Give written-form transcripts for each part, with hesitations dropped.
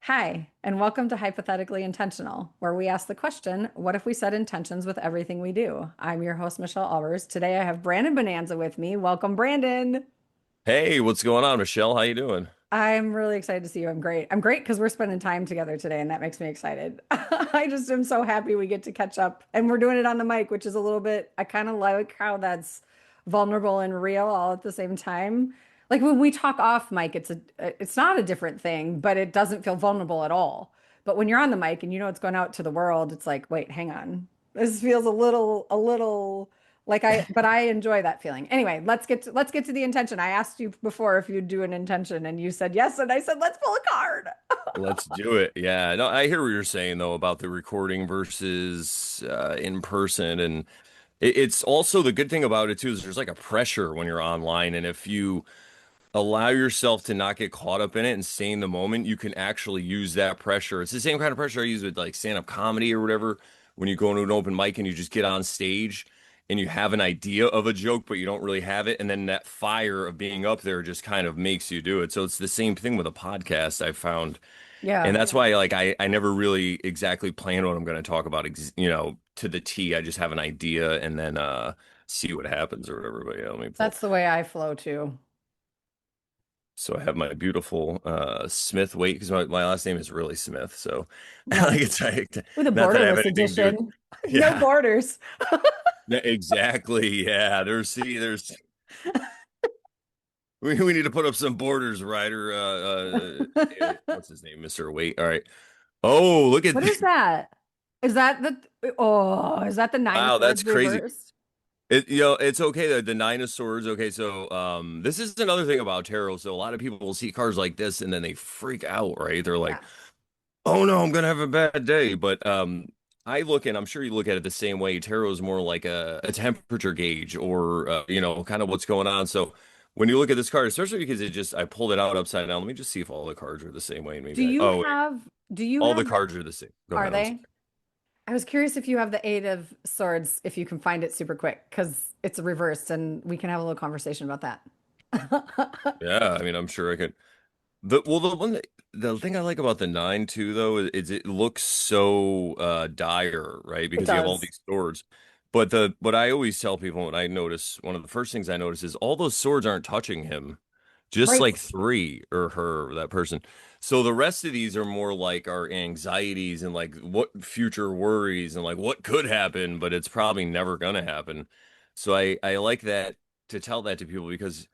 Hi, and welcome to Hypothetically Intentional, where we ask the question, what if we set intentions with everything we do? I'm your host, Michelle Albers. Today I have Brandon Bonanza with me. Welcome, Brandon. Hey, what's going on, Michelle? How you doing? I'm really excited to see you. I'm great. I'm great because we're spending time together today, and that makes me excited. I just am so happy we get to catch up, and we're doing it on the mic, which is a little bit, I kind of like how that's vulnerable and real all at the same time. Like when we talk off mic, it's not a different thing, but it doesn't feel vulnerable at all. But when you're on the mic and you know it's going out to the world, it's like, wait, hang on. This feels a little like but I enjoy that feeling. Anyway, let's get to the intention. I asked you before if you'd do an intention and you said yes, and I said, let's pull a card. Let's do it. Yeah, no, I hear what you're saying though about the recording versus in person, and it's also the good thing about it too is there's like a pressure when you're online, and if you allow yourself to not get caught up in it and stay in the moment, you can actually use that pressure. It's the same kind of pressure I use with like stand-up comedy or whatever. When you go into an open mic and you just get on stage and you have an idea of a joke, but you don't really have it, and then that fire of being up there just kind of makes you do it. So it's the same thing with a podcast I've found. And Yeah. that's why like I never really exactly plan what I'm going to talk about, to the T. I just have an idea and then see what happens or whatever. But yeah, let me pull. That's the way I flow too. So I have my beautiful Smith weight because my last name is really Smith. So like Nice. it's like, With a not that I have borderless anything to do with edition. No yeah, borders. exactly. Yeah. There's we need to put up some borders, Ryder. What's his name? Mr. Wait. All right. Oh, look at What is this. that? Is that the Nine of Wow, Swords that's crazy. reversed? It's okay that the nine of swords. Okay, so this is another thing about tarot. So a lot of people will see cards like this and then they freak out, right? They're like, Yeah. oh no, I'm gonna have a bad day. But I look and I'm sure you look at it the same way. Tarot is more like a temperature gauge or kind of what's going on. So when you look at this card, especially because I pulled it out upside down. Let me just see if all the cards are the same way. And Do maybe you oh wait, have, do you all the have, cards are the same. Go are ahead. I'm they? sorry. I was curious if you have the Eight of Swords, if you can find it super quick, because it's reversed and we can have a little conversation about that. Yeah, I mean, I'm sure I could. The thing I like about the nine too, though, is it looks so dire, right? It Because you have all does. these swords. But the what I always tell people when I notice one of the first things I notice is all those swords aren't touching him, just Right. like three or her, that person. So the rest of these are more like our anxieties and like what future worries and like what could happen, but it's probably never gonna happen. So I like that to tell that to people because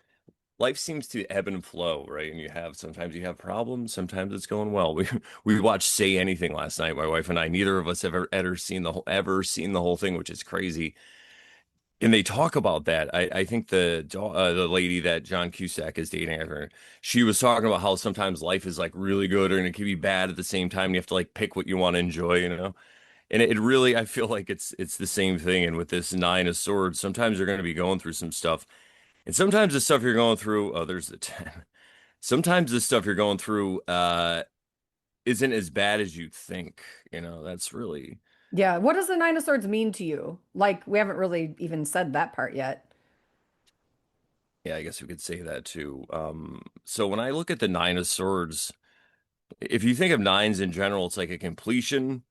life seems to ebb and flow, right? And sometimes you have problems, sometimes it's going well. We watched Say Anything last night, my wife and I. Neither of us have ever seen the whole thing, which is crazy. And they talk about that. I think the lady that John Cusack is dating, she was talking about how sometimes life is like really good and it can be bad at the same time. You have to like pick what you want to enjoy, you know? And it really, I feel like it's the same thing. And with this nine of swords, sometimes you're going to be going through some stuff and sometimes the stuff you're going through, oh, there's the 10. Sometimes the stuff you're going through isn't as bad as you think. That's really, Yeah. What does the Nine of Swords mean to you? Like, we haven't really even said that part yet. yeah, I guess we could say that too. So when I look at the nine of swords, if you think of nines in general, it's like a completion,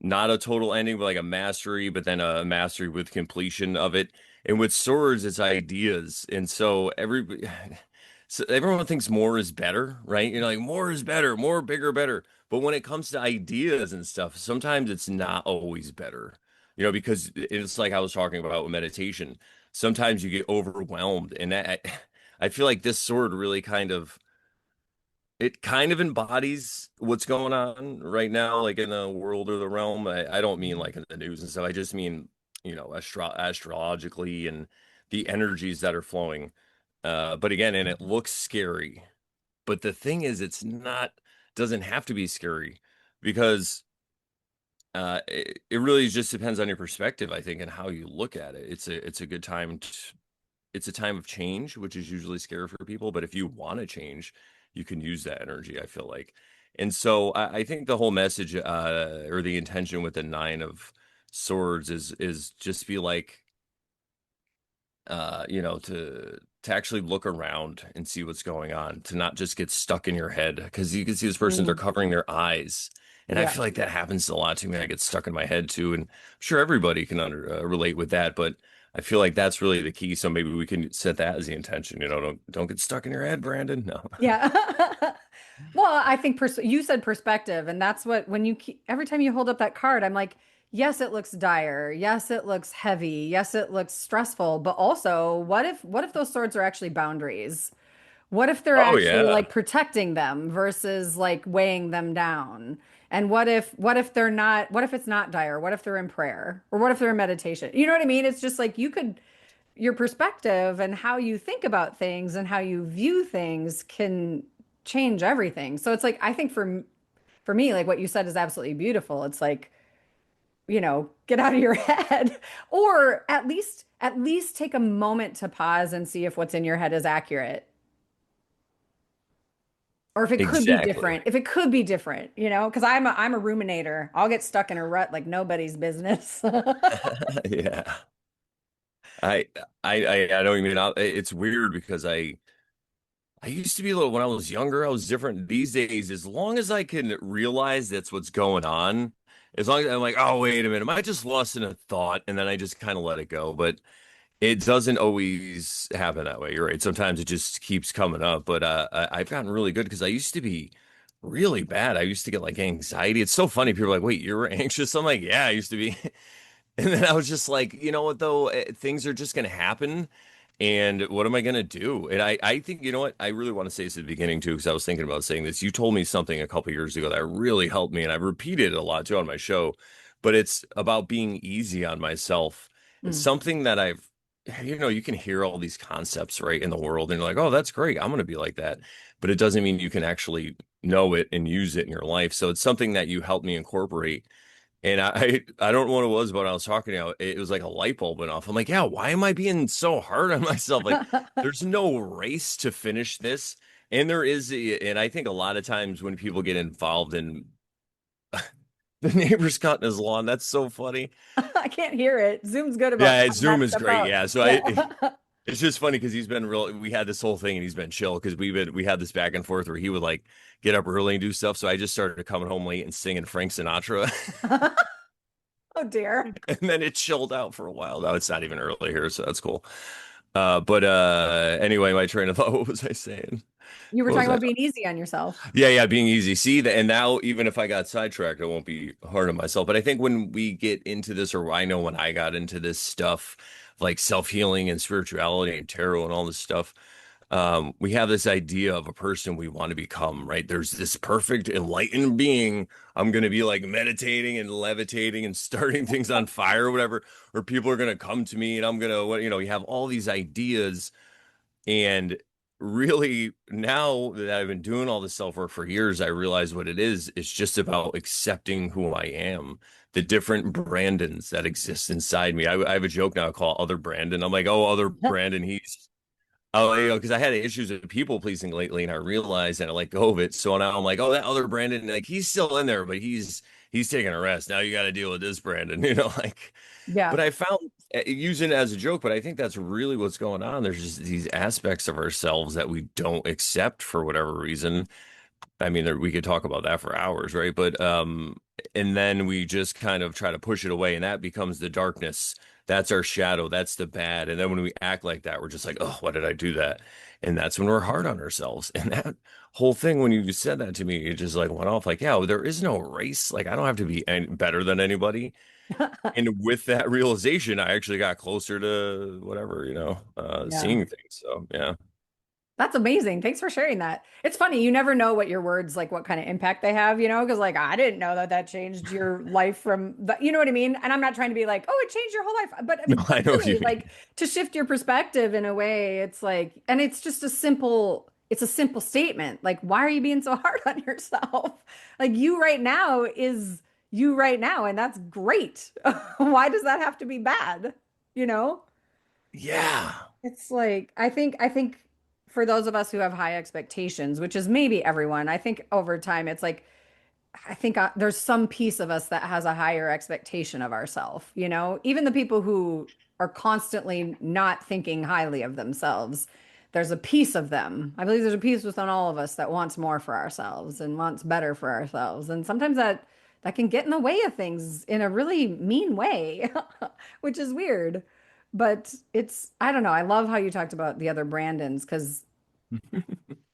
not a total ending, but like a mastery, but then a mastery with completion of it. And with swords, it's ideas. And so everyone thinks more is better, right? You're like, more is better, more, bigger, better. But when it comes to ideas and stuff, sometimes it's not always better, because it's like I was talking about with meditation. Sometimes you get overwhelmed. And I feel like this sword really kind of embodies what's going on right now, like in the world or the realm. I don't mean like in the news and stuff. I just mean, astrologically and the energies that are flowing. But again, and it looks scary. But the thing is, doesn't have to be scary because it really just depends on your perspective, I think, and how you look at it. It's a good time. It's a time of change, which is usually scary for people. But if you want to change, you can use that energy, I feel like. And so I think the whole message or the intention with the nine of swords is just be like, to to actually look around and see what's going on, to not just get stuck in your head. Because you can see this person, they're Mm, covering their eyes. And I yeah. feel like that happens a lot to me. I get stuck in my head too. And I'm sure everybody can relate with that. But I feel like that's really the key. So maybe we can set that as the intention. Don't get stuck in your head, Brandon. No. Yeah. Well, I think you said perspective, and that's what when every time you hold up that card, I'm like, yes, it looks dire. Yes, it looks heavy. Yes, it looks stressful. But also, what if those swords are actually boundaries? What if they're Oh actually yeah. like protecting them versus like weighing them down? And what if they're not, what if it's not dire? What if they're in prayer? Or what if they're in meditation? You know what I mean? It's just like your perspective and how you think about things and how you view things can change everything. So it's like I think for me, like what you said is absolutely beautiful. It's like, get out of your head or at least take a moment to pause and see if what's in your head is accurate. Or if it could be Exactly. different, if it could be different, because I'm a ruminator. I'll get stuck in a rut like nobody's business. Yeah. I I don't even know. It's weird because I used to be a little when I was younger, I was different. These days, as long as I can realize that's what's going on, as long as I'm like, oh, wait a minute, am I just lost in a thought? And then I just kind of let it go. But it doesn't always happen that way. You're right. Sometimes it just keeps coming up. But I've gotten really good because I used to be really bad. I used to get like anxiety. It's so funny. People are like, wait, you were anxious? I'm like, yeah, I used to be. And then I was just like, you know what, though? Things are just going to happen. And what am I going to do? And I think, you know what? I really want to say this at the beginning, too, because I was thinking about saying this. You told me something a couple years ago that really helped me. And I've repeated it a lot, too, on my show. But it's about being easy on myself. It's Mm. something that you can hear all these concepts, right, in the world. And you're like, oh, that's great. I'm going to be like that. But it doesn't mean you can actually know it and use it in your life. So it's something that you helped me incorporate and I don't know what it was, but I was talking to you, it was like a light bulb went off. I'm like, yeah, why am I being so hard on myself? Like, there's no race to finish this. And there is, and I think a lot of times when people get involved in the neighbor's cutting his lawn, that's so funny. I can't hear it. Zoom's good about Yeah, cutting Zoom that is stuff great. out. Yeah. So Yeah. it's just funny because he's been real. We had this whole thing and he's been chill because we had this back and forth where he would like get up early and do stuff. So I just started coming home late and singing Frank Sinatra. Oh dear. And then it chilled out for a while. Now it's not even early here, so that's cool. But anyway, my train of thought, what was I saying? You were What talking was I? about being easy on yourself. Yeah, being easy. See that, and now even if I got sidetracked, I won't be hard on myself. But I think when we get into this, or I know when I got into this stuff, like self-healing and spirituality and tarot and all this stuff, we have this idea of a person we want to become, right? There's this perfect enlightened being. I'm going to be like meditating and levitating and starting things on fire or whatever, or people are going to come to me and I'm going to, you have all these ideas. And really, now that I've been doing all this self work for years, I realize what it is. It's just about accepting who I am, the different Brandons that exist inside me. I have a joke now I call it Other Brandon. I'm like, oh, Other Brandon, he's oh, because I had issues with people pleasing lately, and I realized that I let go of it. So now I'm like, oh, that other Brandon, like he's still in there, but he's taking a rest. Now you got to deal with this Brandon, like. Yeah. But I found using it as a joke, but I think that's really what's going on. There's just these aspects of ourselves that we don't accept for whatever reason. I mean, we could talk about that for hours, right? But and then we just kind of try to push it away, and that becomes the darkness. That's our shadow. That's the bad. And then when we act like that, we're just like, oh, why did I do that? And that's when we're hard on ourselves. And that whole thing, when you said that to me, it just like went off like, yeah, well, there is no race. Like I don't have to be any better than anybody. And with that realization, I actually got closer to whatever, Yeah. seeing things. So yeah. That's amazing. Thanks for sharing that. It's funny, you never know what your words, like what kind of impact they have, because like I didn't know that changed your life from the, you know what I mean? And I'm not trying to be like, oh, it changed your whole life. But I No, mean, I know what you really, mean. like to shift your perspective in a way, it's like, and it's a simple statement. Like, why are you being so hard on yourself? Like you right now is you right now, and that's great. Why does that have to be bad? You know? Yeah. It's like I think for those of us who have high expectations, which is maybe everyone, I think over time it's like I think there's some piece of us that has a higher expectation of ourselves, Even the people who are constantly not thinking highly of themselves, there's a piece of them. I believe there's a piece within all of us that wants more for ourselves and wants better for ourselves. And sometimes that can get in the way of things in a really mean way, which is weird. But I don't know. I love how you talked about the other Brandons because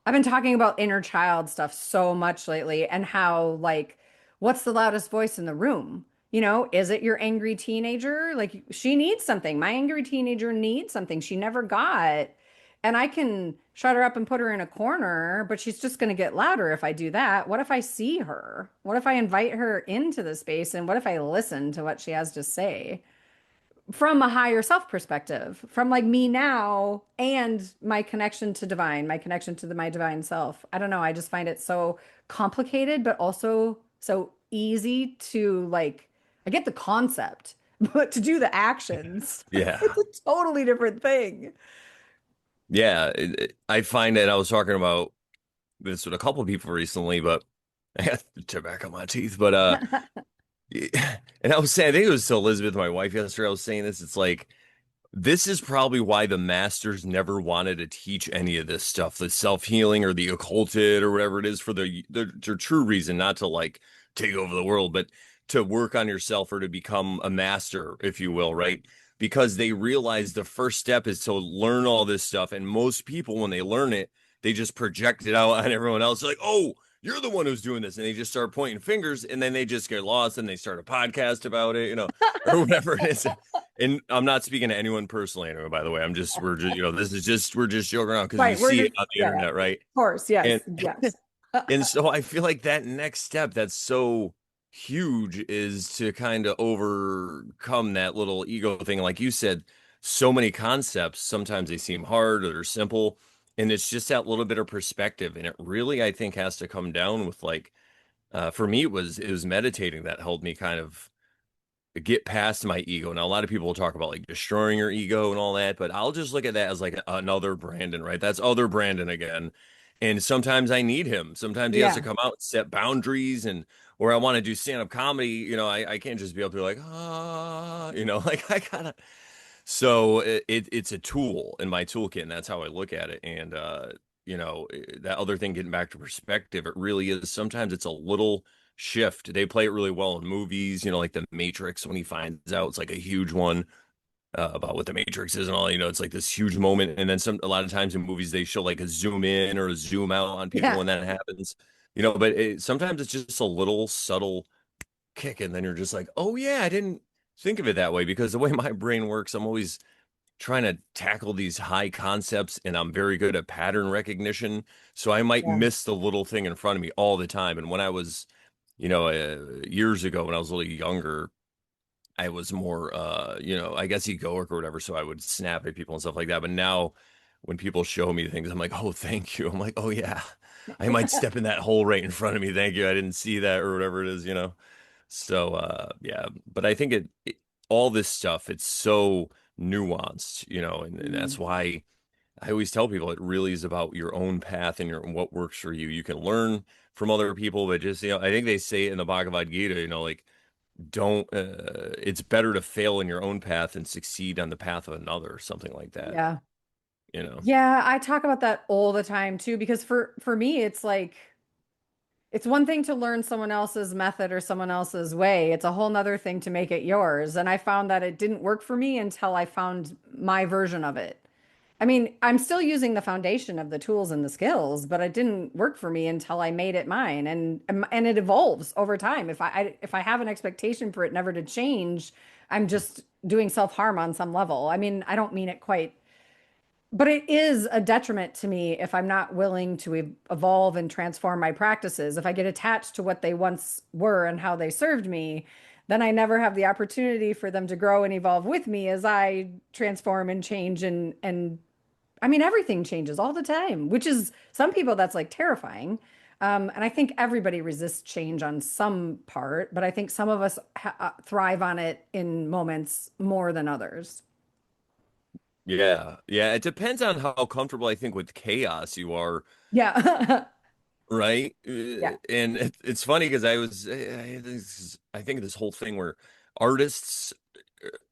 I've been talking about inner child stuff so much lately and how, like, what's the loudest voice in the room? Is it your angry teenager? Like, she needs something. My angry teenager needs something she never got. And I can shut her up and put her in a corner, but she's just going to get louder if I do that. What if I see her? What if I invite her into the space? And what if I listen to what she has to say? From a higher self perspective, from like me now and my connection to divine, my connection to my divine self. I don't know. I just find it so complicated, but also so easy to like, I get the concept, but to do the actions, Yeah. it's a totally different thing. Yeah. I find that I was talking about this with a couple of people recently, but I got tobacco in my teeth. But and I was saying, I think it was to Elizabeth, my wife, yesterday. I was saying this. It's like this is probably why the masters never wanted to teach any of this stuff, the self-healing or the occulted or whatever it is, for their true reason, not to like take over the world, but to work on yourself or to become a master, if you will, right? Because they realize the first step is to learn all this stuff. And most people, when they learn it, they just project it out on everyone else. Like, oh, you're the one who's doing this. And they just start pointing fingers and then they just get lost and they start a podcast about it, or whatever it is. And I'm not speaking to anyone personally, anyway, by the way. We're just, this is just, we're just joking around because you Right. We're see it just, on the yeah, internet, right? of course. And, Yes. Yes. and so I feel like that next step that's so huge is to kind of overcome that little ego thing. Like you said, so many concepts, sometimes they seem hard or they're simple. And it's just that little bit of perspective. And it really, I think, has to come down with like, for me, it was meditating that helped me kind of get past my ego. Now, a lot of people will talk about like destroying your ego and all that, but I'll just look at that as like another Brandon, right? That's other Brandon again. And sometimes I need him. Sometimes he has to Yeah. come out, set boundaries, and or I want to do stand-up comedy, I can't just be up there like, like I gotta. So it's a tool in my toolkit, and that's how I look at it. And that other thing, getting back to perspective, it really is. Sometimes it's a little shift. They play it really well in movies, like The Matrix when he finds out it's like a huge one about what the Matrix is and all. It's like this huge moment, and then a lot of times in movies they show like a zoom in or a zoom out on people Yeah. when that happens. But sometimes it's just a little subtle kick, and then you're just like, oh yeah, I didn't think of it that way, because the way my brain works, I'm always trying to tackle these high concepts and I'm very good at pattern recognition. So I might Yeah. miss the little thing in front of me all the time. And when I was, years ago when I was a little younger, I was more, I guess egoic or whatever. So I would snap at people and stuff like that. But now when people show me things, I'm like, oh, thank you. I'm like, oh, yeah, I might step in that hole right in front of me. Thank you. I didn't see that or whatever it is. So, yeah, but I think all this stuff, it's so nuanced, and that's Mm. why I always tell people it really is about your own path and what works for you. You can learn from other people, but just, I think they say it in the Bhagavad Gita, like don't, it's better to fail in your own path and succeed on the path of another, something like that, Yeah. you know? Yeah, I talk about that all the time too, because for me, it's like it's one thing to learn someone else's method or someone else's way. It's a whole nother thing to make it yours. And I found that it didn't work for me until I found my version of it. I mean, I'm still using the foundation of the tools and the skills, but it didn't work for me until I made it mine. And it evolves over time. If I have an expectation for it never to change, I'm just doing self-harm on some level. I mean, I don't mean it quite, but it is a detriment to me if I'm not willing to evolve and transform my practices. If I get attached to what they once were and how they served me, then I never have the opportunity for them to grow and evolve with me as I transform and change and I mean everything changes all the time, which is some people that's like terrifying. And I think everybody resists change on some part, but I think some of us thrive on it in moments more than others. Yeah. Yeah. It depends on how comfortable I think with chaos you are. Yeah. Right. Yeah. And it's funny because I think this whole thing where artists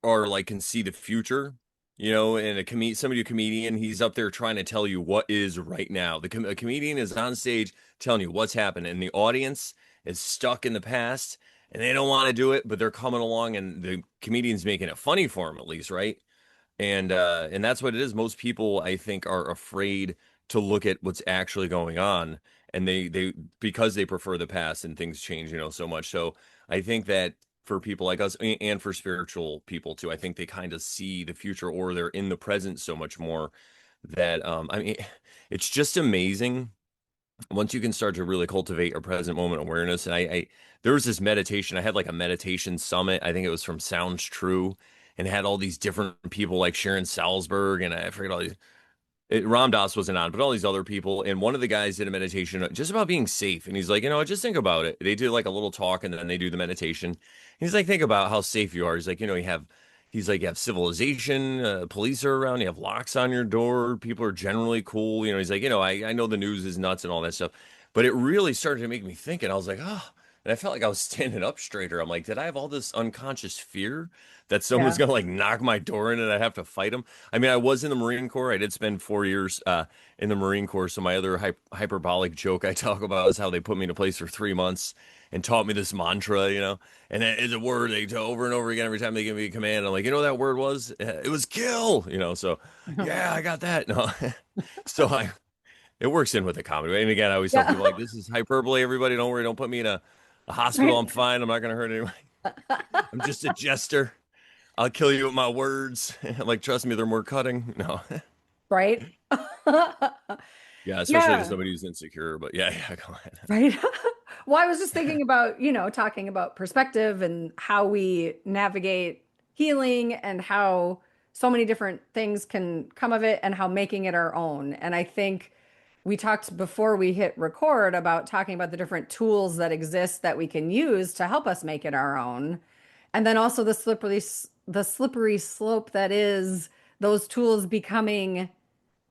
are like can see the future, and somebody, a comedian, he's up there trying to tell you what is right now. A comedian is on stage telling you what's happening, and the audience is stuck in the past, and they don't want to do it, but they're coming along, and the comedian's making it funny for them at least, right? And that's what it is. Most people, I think, are afraid to look at what's actually going on, and they because they prefer the past and things change, so much. So I think that for people like us and for spiritual people too, I think they kind of see the future, or they're in the present so much more that I mean, it's just amazing once you can start to really cultivate a present moment awareness. And I there was this meditation. I had like a meditation summit. I think it was from Sounds True, and it had all these different people like Sharon Salzberg, and I forget all these. Ram Dass wasn't on, but all these other people. And one of the guys did a meditation just about being safe. And he's like, just think about it. They do like a little talk, and then they do the meditation. He's like, think about how safe you are. He's like, you have civilization, police are around, you have locks on your door, people are generally cool. He's like, I know the news is nuts and all that stuff, but it really started to make me think. And I was like, oh, and I felt like I was standing up straighter. I'm like, did I have all this unconscious fear that someone's Yeah. gonna like knock my door in and I have to fight them? I mean, I was in the Marine Corps. I did spend 4 years in the Marine Corps. So my other hyperbolic joke I talk about is how they put me in a place for 3 months and taught me this mantra, and it is a word they do over and over again every time they give me a command. I'm like, what that word was? It was kill, So yeah, I got that. No, so it works in with the comedy. And again, I always tell Yeah. people like, this is hyperbole. Everybody, don't worry, don't put me in a hospital. Right. I'm fine. I'm not gonna hurt anyone. I'm just a jester. I'll kill you with my words. Like, trust me, they're more cutting. No. Right. Yeah, especially to Yeah. somebody who's insecure. But yeah, yeah, go ahead. Right. Well, I was just thinking about, talking about perspective and how we navigate healing and how so many different things can come of it and how making it our own. And I think we talked before we hit record about talking about the different tools that exist that we can use to help us make it our own. And then also the slippery slope that is those tools becoming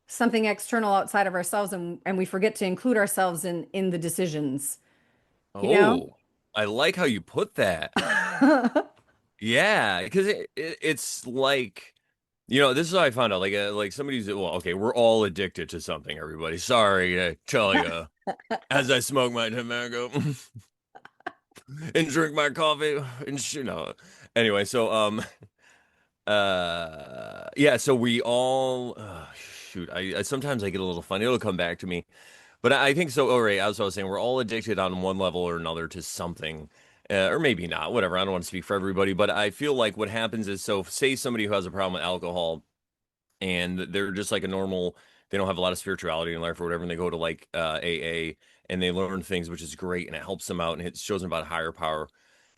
something external outside of ourselves, and we forget to include ourselves in the decisions, you know? Oh, I like how you put that. Yeah, because it's like, this is how I found out. Like somebody's, well, okay, we're all addicted to something, everybody. Sorry to tell you, as I smoke my tobacco and drink my coffee and Anyway, so yeah, so we all shoot. I sometimes I get a little funny. It'll come back to me. But I think so. All right, as I was saying, we're all addicted on one level or another to something, or maybe not. Whatever. I don't want to speak for everybody, but I feel like what happens is, so say somebody who has a problem with alcohol, and they're just like a normal. They don't have a lot of spirituality in life or whatever, and they go to like AA and they learn things, which is great, and it helps them out and it shows them about a higher power.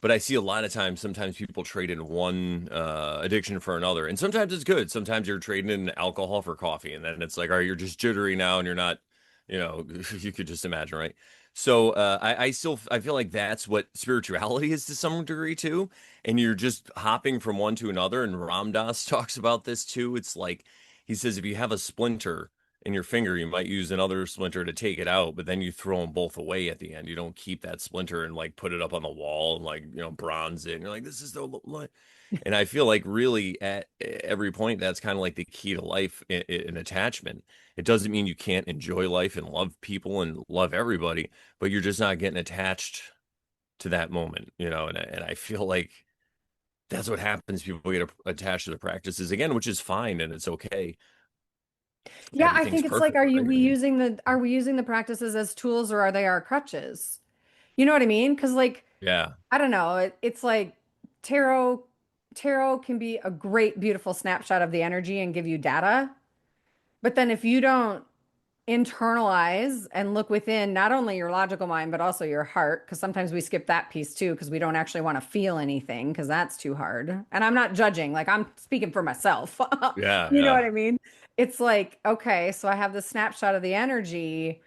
But I see a lot of times, sometimes people trade in one addiction for another, and sometimes it's good. Sometimes you're trading in alcohol for coffee, and then it's like, all right, you're just jittery now, and you're not, you could just imagine, right? So I feel like that's what spirituality is to some degree too, and you're just hopping from one to another. And Ram Dass talks about this too. It's like he says if you have a splinter in your finger, you might use another splinter to take it out, but then you throw them both away at the end. You don't keep that splinter and like put it up on the wall and like, bronze it. And you're like, this is the. And I feel like really at every point, that's kind of like the key to life in attachment. It doesn't mean you can't enjoy life and love people and love everybody, but you're just not getting attached to that moment, and I feel like that's what happens. People get attached to the practices again, which is fine and it's okay. Yeah, I Everything's think it's like, perfect, right? I mean, are we using the practices as tools, or are they our crutches? You know what I mean? Because like, yeah. I don't know, it's like tarot tarot can be a great, beautiful snapshot of the energy and give you data. But then if you don't internalize and look within not only your logical mind, but also your heart, because sometimes we skip that piece too, because we don't actually want to feel anything, because that's too hard. And I'm not judging, like I'm speaking for myself. Yeah, You know yeah. what I mean? It's like, okay, so I have this snapshot of the energy,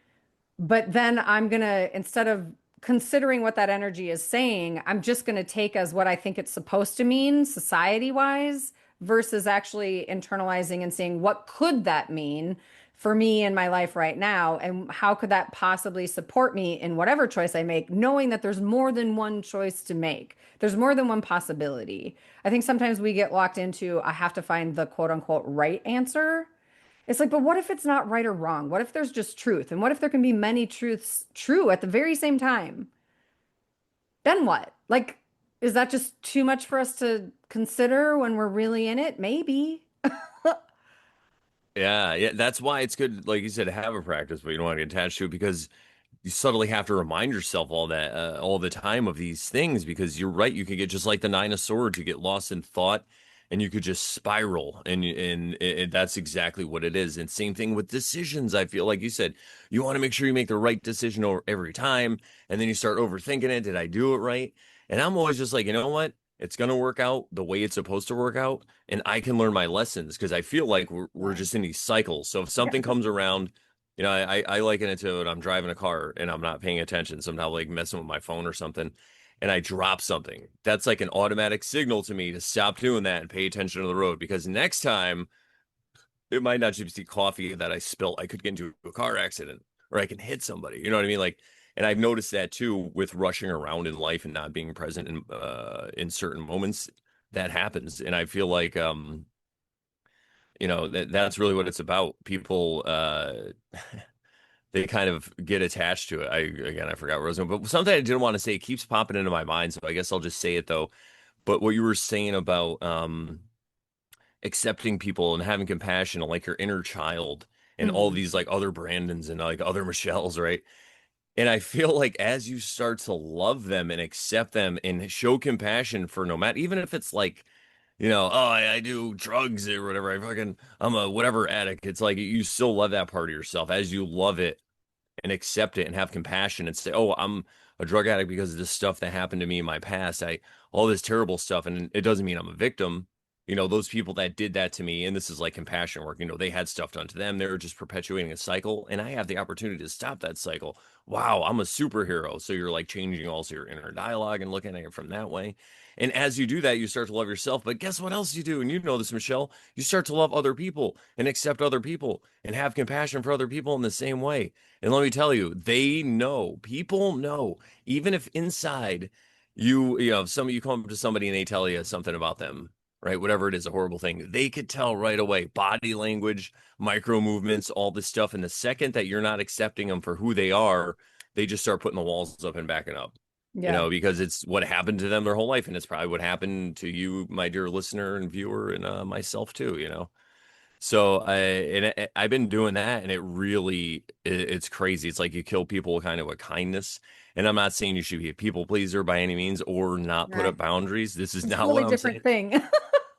but then I'm gonna, instead of considering what that energy is saying, I'm just gonna take as what I think it's supposed to mean society wise versus actually internalizing and seeing what could that mean for me in my life right now? And how could that possibly support me in whatever choice I make, knowing that there's more than one choice to make? There's more than one possibility. I think sometimes we get locked into, I have to find the quote unquote right answer. It's like, but what if it's not right or wrong? What if there's just truth? And what if there can be many truths true at the very same time? Then what? Like, is that just too much for us to consider when we're really in it? Maybe. Yeah, yeah. That's why it's good, like you said, to have a practice, but you don't want to get attached to it because you subtly have to remind yourself all the time of these things because you're right. You could get just like the Nine of Swords, you get lost in thought and you could just spiral. And that's exactly what it is. And same thing with decisions. I feel like you said, you want to make sure you make the right decision over every time. And then you start overthinking it. Did I do it right? And I'm always just like, you know what? It's going to work out the way it's supposed to work out. And I can learn my lessons because I feel like we're Yeah. just in these cycles. So if something Yes. comes around, I liken it to when I'm driving a car and I'm not paying attention, somehow like messing with my phone or something, and I drop something. That's like an automatic signal to me to stop doing that and pay attention to the road because next time it might not just be coffee that I spilt. I could get into a car accident or I can hit somebody. You know what I mean? Like, and I've noticed that too with rushing around in life and not being present in certain moments. That happens, and I feel like that's really what it's about. People they kind of get attached to it. I forgot where I was going, but something I didn't want to say keeps popping into my mind, so I guess I'll just say it though. But what you were saying about accepting people and having compassion, like your inner child, and all Mhm. these like other Brandons and like other Michelles, right? And I feel like as you start to love them and accept them and show compassion for no matter, even if it's like, oh, I do drugs or whatever, I'm a whatever addict. It's like you still love that part of yourself as you love it and accept it and have compassion and say, "Oh, I'm a drug addict because of this stuff that happened to me in my past. All this terrible stuff, and it doesn't mean I'm a victim. Those people that did that to me, and this is like compassion work. They had stuff done to them. They're just perpetuating a cycle, and I have the opportunity to stop that cycle. Wow, I'm a superhero. So you're like changing also your inner dialogue and looking at it from that way. And as you do that, you start to love yourself. But guess what else you do? And you know this, Michelle. You start to love other people and accept other people and have compassion for other people in the same way. And let me tell you, people know, even if inside some you come up to somebody and they tell you something about them, right? Whatever it is, a horrible thing, they could tell right away, body language, micro movements, all this stuff. And the second that you're not accepting them for who they are, they just start putting the walls up and backing up, Yeah. because it's what happened to them their whole life. And it's probably what happened to you, my dear listener and viewer, and myself too. So I've been doing that, and it's crazy. It's like you kill people kind of with kindness. And I'm not saying you should be a people pleaser by any means or not put Right. up boundaries. This is It's a not what totally I'm different saying. thing.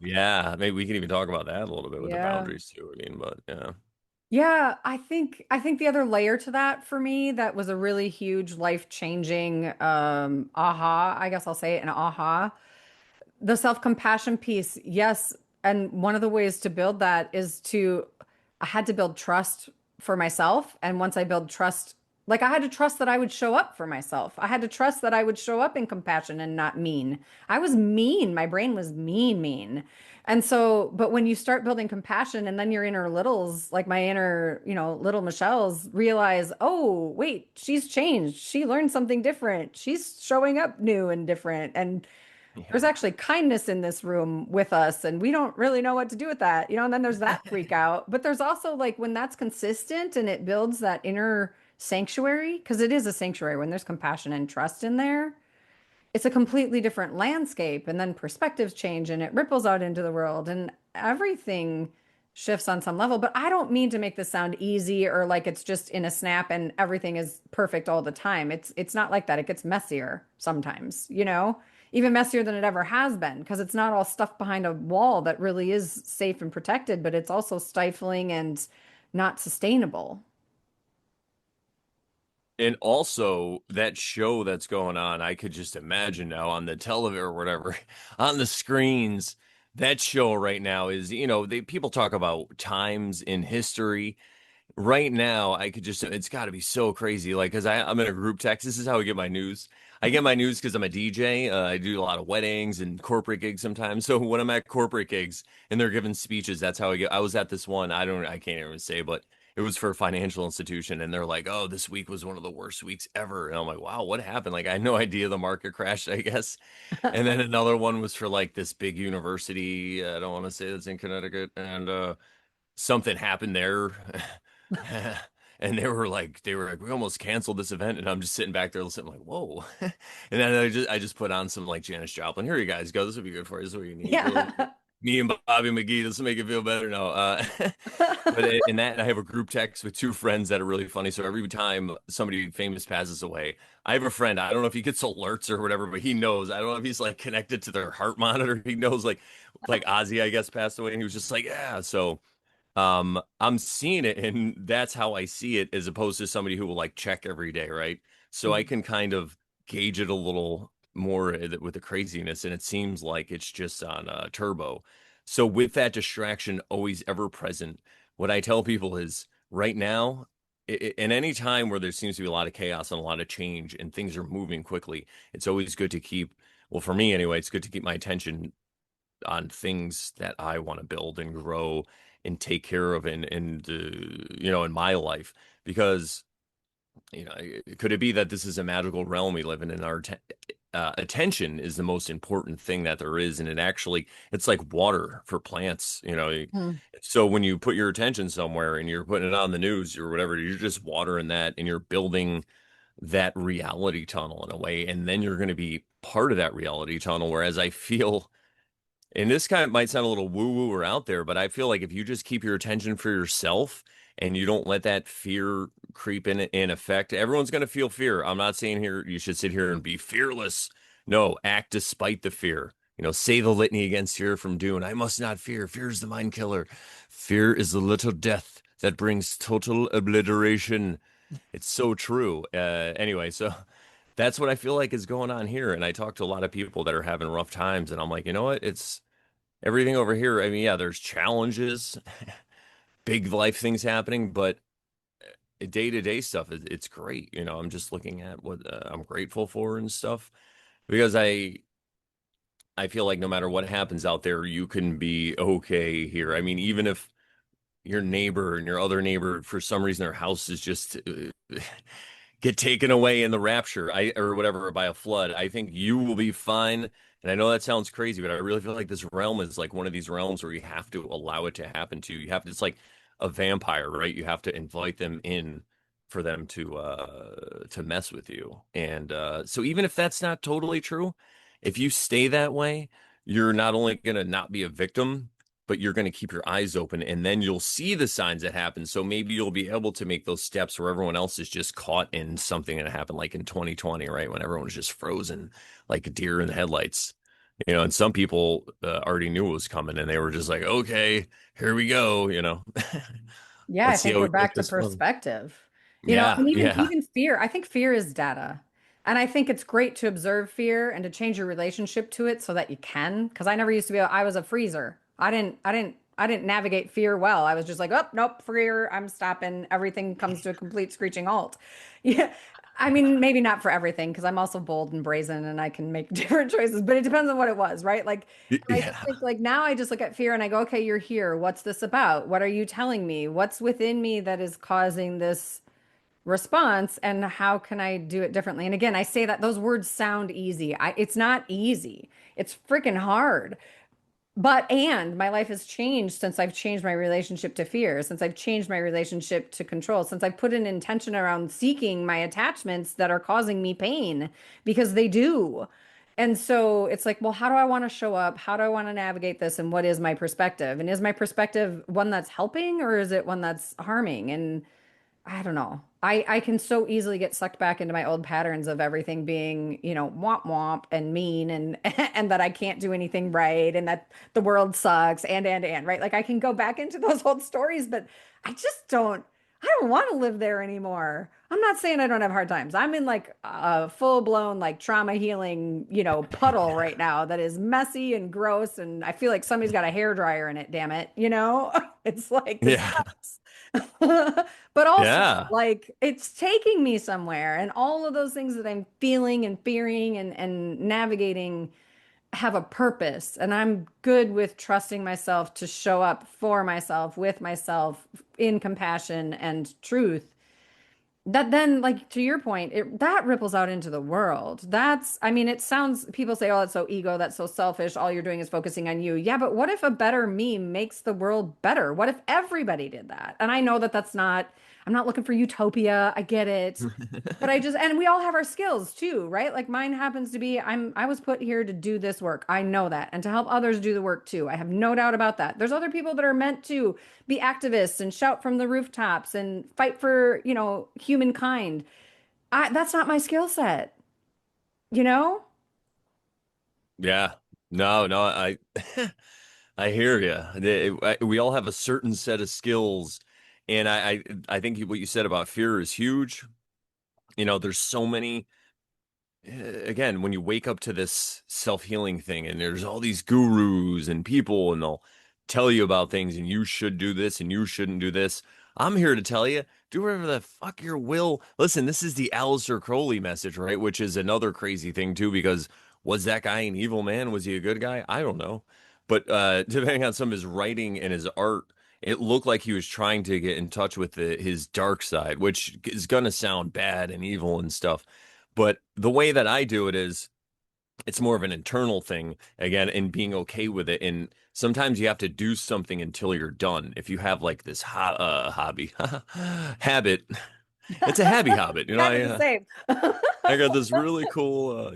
Yeah, maybe we can even talk about that a little bit with the Yeah. boundaries too. I mean, but yeah. Yeah, I think the other layer to that for me that was a really huge life-changing aha, I guess I'll say it, an aha. The self-compassion piece, yes. And one of the ways to build that is I had to build trust for myself. And once I build trust, like I had to trust that I would show up for myself. I had to trust that I would show up in compassion and not mean. I was mean. My brain was mean. And so, but when you start building compassion and then your inner littles, like my inner, little Michelle's realize, oh, wait, she's changed. She learned something different. She's showing up new and different. And there's Yeah. actually kindness in this room with us, and we don't really know what to do with that, and then there's that freak out. But there's also like when that's consistent and it builds that inner sanctuary, because it is a sanctuary when there's compassion and trust in there, it's a completely different landscape. And then perspectives change and it ripples out into the world and everything shifts on some level. But I don't mean to make this sound easy or like it's just in a snap and everything is perfect all the time. It's not like that. It gets messier sometimes, even messier than it ever has been because it's not all stuff behind a wall that really is safe and protected, but it's also stifling and not sustainable. And also that show that's going on, I could just imagine now on the television or whatever, on the screens. That show right now is, people talk about times in history. Right now, it's got to be so crazy. Like, because I'm in a group text. This is how I get my news. I get my news because I'm a DJ. I do a lot of weddings and corporate gigs sometimes. So when I'm at corporate gigs and they're giving speeches, that's how I get. I was at this one. I can't even say, but it was for a financial institution, and they're like, "Oh, this week was one of the worst weeks ever." And I'm like, "Wow, what happened?" Like, I had no idea the market crashed, I guess. And then another one was for like this big university. I don't want to say that's in Connecticut, and something happened there. And they were like, we almost canceled this event, and I'm just sitting back there listening, like, whoa. And then I just put on some like Janis Joplin. Here you guys go. This will be good for you. This is what you need. Yeah. Me and Bobby McGee. This will make you feel better. No, but in that, I have a group text with two friends that are really funny. So every time somebody famous passes away, I have a friend. I don't know if he gets alerts or whatever, but he knows. I don't know if he's like connected to their heart monitor. He knows like Ozzy, I guess, passed away, and he was just like, yeah. So I'm seeing it, and that's how I see it, as opposed to somebody who will like check every day, right? So I Mhm. can kind of gauge it a little more with the craziness, and it seems like it's just on turbo. So with that distraction always ever present, what I tell people is right now, in any time where there seems to be a lot of chaos and a lot of change and things are moving quickly, it's always good to keep, well, for me anyway, it's good to keep my attention on things that I want to build and grow and take care of in my life, because could it be that this is a magical realm we live in, and our attention is the most important thing that there is, and it's like water for plants. Mhm. So when you put your attention somewhere and you're putting it on the news or whatever, you're just watering that, and you're building that reality tunnel in a way, and then you're going to be part of that reality tunnel. Whereas I feel, and this kind of might sound a little woo-woo or out there, but I feel like if you just keep your attention for yourself and you don't let that fear creep in and affect, everyone's going to feel fear. I'm not saying here you should sit here and be fearless. No, act despite the fear. Say the litany against fear from Dune. I must not fear. Fear is the mind killer. Fear is the little death that brings total obliteration. It's so true. Anyway, so that's what I feel like is going on here. And I talk to a lot of people that are having rough times, and I'm like, you know what? It's everything over here. I mean, yeah, there's challenges, big life things happening, but day-to-day stuff, it's great. I'm just looking at what I'm grateful for and stuff, because I feel like no matter what happens out there, you can be okay here. I mean, even if your neighbor and your other neighbor, for some reason, their house is just get taken away in the rapture, or whatever, by a flood, I think you will be fine. And I know that sounds crazy, but I really feel like this realm is like one of these realms where you have to allow it to happen to you. You have to, it's like a vampire, right? You have to invite them in for them to mess with you. And so even if that's not totally true, if you stay that way, you're not only gonna not be a victim, but you're going to keep your eyes open, and then you'll see the signs that happen. So maybe you'll be able to make those steps where everyone else is just caught in something that happened like in 2020, right? When everyone was just frozen like a deer in the headlights. And some people already knew it was coming, and they were just like, okay, here we go. Yeah, I Let's see think how we're we make back to this fun. perspective. Yeah, And even yeah. even fear, I think fear is data. And I think it's great to observe fear and to change your relationship to it so that you can. Because I never used to be, I was a freezer. I didn't navigate fear well. I was just like, oh, nope, fear, I'm stopping. Everything comes to a complete screeching halt. Yeah. I mean, maybe not for everything, because I'm also bold and brazen and I can make different choices, but it depends on what it was, right? Like, and I just Yeah. think like now I just look at fear and I go, okay, you're here. What's this about? What are you telling me? What's within me that is causing this response, and how can I do it differently? And again, I say that those words sound easy. It's not easy. It's freaking hard. And my life has changed since I've changed my relationship to fear, since I've changed my relationship to control, since I've put an intention around seeking my attachments that are causing me pain, because they do. And so it's like, well, how do I want to show up? How do I want to navigate this? And what is my perspective? And is my perspective one that's helping, or is it one that's harming? And I don't know. I can so easily get sucked back into my old patterns of everything being, womp womp and mean, and and that I can't do anything right, and that the world sucks, and right. Like I can go back into those old stories, but I don't want to live there anymore. I'm not saying I don't have hard times. I'm in like a full-blown like trauma healing, puddle right now that is messy and gross, and I feel like somebody's got a hair dryer in it, damn it. It's like this Yeah. sucks. But also, Yeah. like, it's taking me somewhere, and all of those things that I'm feeling and fearing and navigating. have a purpose and I'm good with trusting myself to show up for myself, with myself, in compassion and truth, that then, like to your point, that ripples out into the world. That's, I mean, it sounds, people say, oh, that's so ego, that's so selfish, all you're doing is focusing on you. Yeah, but what if a better me makes the world better? What if everybody did that? And I know that that's not, I'm not looking for utopia, I get it, but I just, and we all have our skills too, right? Like mine happens to be, I was put here to do this work. I know that. And to help others do the work too. I have no doubt about that. There's other people that are meant to be activists and shout from the rooftops and fight for, humankind. That's not my skill set, you know? Yeah. No, no, I hear you. We all have a certain set of skills, and I think what you said about fear is huge. There's so many. Again, when you wake up to this self-healing thing, and there's all these gurus and people, and they'll tell you about things, and you should do this, and you shouldn't do this. I'm here to tell you, do whatever the fuck your will. Listen, this is the Aleister Crowley message, right? Which is another crazy thing too, because was that guy an evil man? Was he a good guy? I don't know. But depending on some of his writing and his art, it looked like he was trying to get in touch with his dark side, which is gonna sound bad and evil and stuff. But the way that I do it is it's more of an internal thing again, and being okay with it. And sometimes you have to do something until you're done. If you have like this hobby habit, it's a habby habit. Kind of the same. I got this really cool,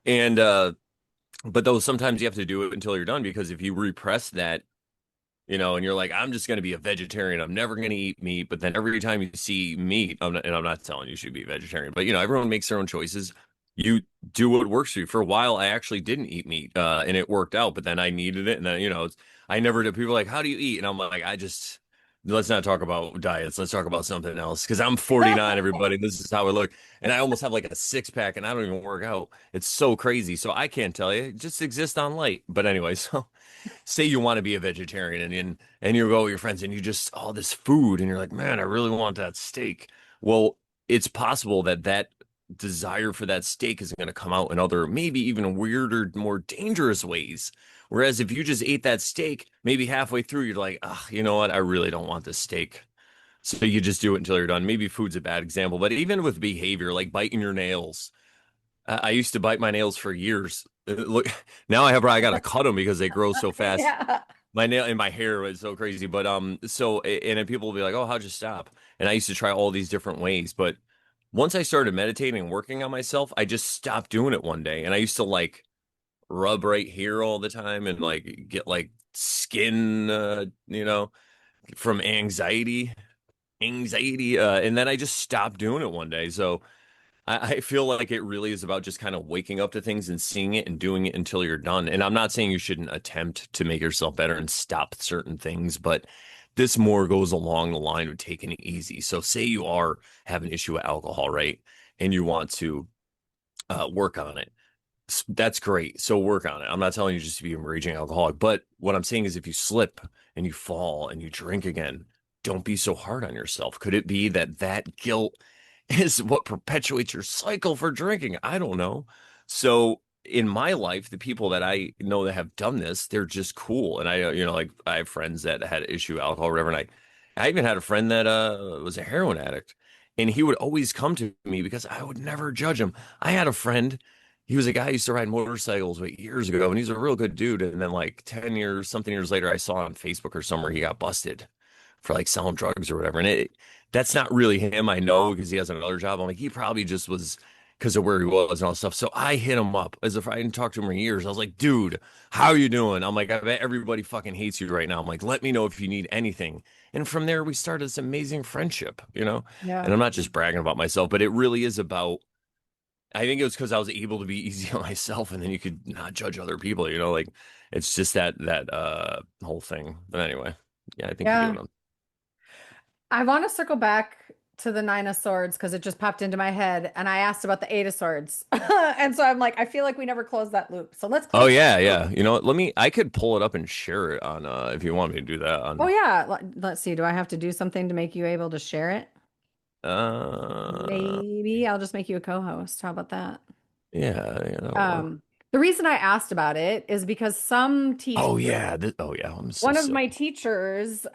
and but those sometimes you have to do it until you're done, because if you repress that, and you're like, I'm just going to be a vegetarian. I'm never going to eat meat. But then every time you see meat, and I'm not telling you should be a vegetarian, but everyone makes their own choices. You do what works for you. For a while, I actually didn't eat meat, and it worked out. But then I needed it, and then I never did. People are like, how do you eat? And I'm like, let's not talk about diets. Let's talk about something else. Because I'm 49, everybody. This is how I look, and I almost have like a six pack, and I don't even work out. It's so crazy. So I can't tell you. Just exist on light. But anyway, so say you want to be a vegetarian, and you go with your friends, and you just all this food, and you're like, man, I really want that steak. Well, it's possible that desire for that steak is going to come out in other, maybe even weirder, more dangerous ways. Whereas if you just ate that steak, maybe halfway through, you're like, ah, you know what? I really don't want this steak. So you just do it until you're done. Maybe food's a bad example, but even with behavior, like biting your nails, I used to bite my nails for years. Look, now I gotta cut them because they grow so fast. Yeah. My nail and my hair was so crazy. But and then people will be like, "Oh, how'd you stop?" And I used to try all these different ways. But once I started meditating and working on myself, I just stopped doing it one day. And I used to like rub right here all the time and like get like skin, from anxiety. And then I just stopped doing it one day. So I feel like it really is about just kind of waking up to things and seeing it and doing it until you're done. And I'm not saying you shouldn't attempt to make yourself better and stop certain things, but this more goes along the line of taking it easy. So say you are having an issue with alcohol, right? And you want to work on it. That's great. So work on it. I'm not telling you just to be a raging alcoholic, but what I'm saying is if you slip and you fall and you drink again, don't be so hard on yourself. Could it be that guilt is what perpetuates your cycle for drinking? I don't know. So in my life, the people that I know that have done this, they're just cool. And I, like I have friends that had issue with alcohol or whatever. And I even had a friend that was a heroin addict, and he would always come to me because I would never judge him. I had a friend. He was a guy who used to ride motorcycles years ago, and he's a real good dude. And then like 10 years, something years later, I saw on Facebook or somewhere he got busted for like selling drugs or whatever. And that's not really him. I know because he has another job. I'm like, he probably just was because of where he was and all that stuff. So I hit him up as if I hadn't talked to him in years. I was like, dude, how are you doing? I'm like, I bet everybody fucking hates you right now. I'm like, let me know if you need anything. And from there, we started this amazing friendship. Yeah. And I'm not just bragging about myself, but it really is about, I think it was because I was able to be easy on myself, and then you could not judge other people. Like it's just that whole thing. But anyway, yeah, I think you get Yeah. what I'm. I want to circle back to the Nine of Swords because it just popped into my head and I asked about the Eight of Swords. And so I'm like, I feel like we never closed that loop. So let's Oh close that yeah, loop. yeah. You know what? I could pull it up and share it on if you want me to do that Oh on yeah. Let's see. Do I have to do something to make you able to share it? uh Maybe I'll just make you a co-host. How about that? yeah, that'll work. Um, The reason I asked about it is because some Oh teachers, yeah. Oh yeah. I'm so one of silly. my teachers,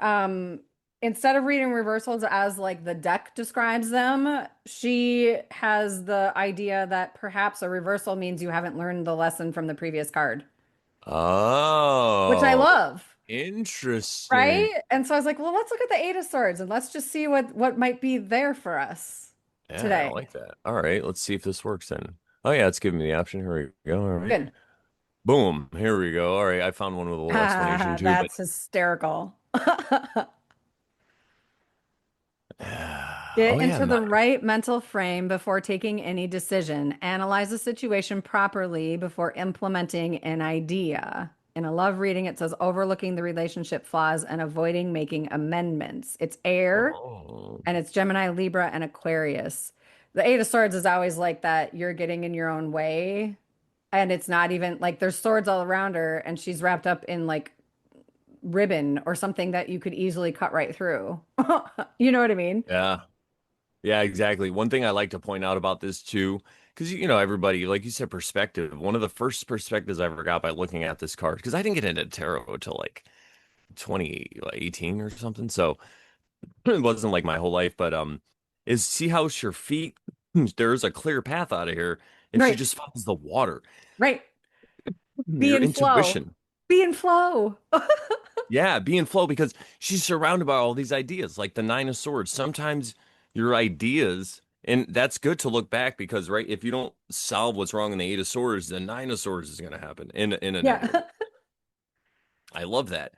instead of reading reversals as like the deck describes them, she has the idea that perhaps a reversal means you haven't learned the lesson from the previous card, which I Oh, love, interesting. right? And so I was like, well, let's look at the Eight of Swords and let's just see what might be there for us Yeah, I today. like that. All right, let's see if this works then. Oh yeah, it's giving me the option. Here we go. All right. Good. Boom. Here we go. All right. I found one with a little explanation too, but That's hysterical. oh Get yeah, into the right mental frame before taking any decision. Analyze the situation properly before implementing an idea. In a love reading, it says overlooking the relationship flaws and avoiding making amendments. It's air oh and it's Gemini, Libra, and Aquarius. The Eight of Swords is always like that. You're getting in your own way. And it's not even like there's swords all around her and she's wrapped up in like ribbon or something that you could easily cut right through. You know what I mean? yeah. Yeah, exactly. One thing I like to point out about this too, because everybody, like you said, perspective. One of the first perspectives I ever got by looking at this card, because I didn't get into tarot until like 2018 or something. So it wasn't like my whole life, but is see how your feet there's a clear path out of here, and she Right, just follows the water. right. Be Your in flow. intuition. Be in flow. Yeah, be in flow because she's surrounded by all these ideas, like the Nine of Swords. Sometimes your ideas, and that's good to look back because, right, if you don't solve what's wrong in the Eight of Swords, the Nine of Swords is going to happen in a negative way. Yeah. I love that.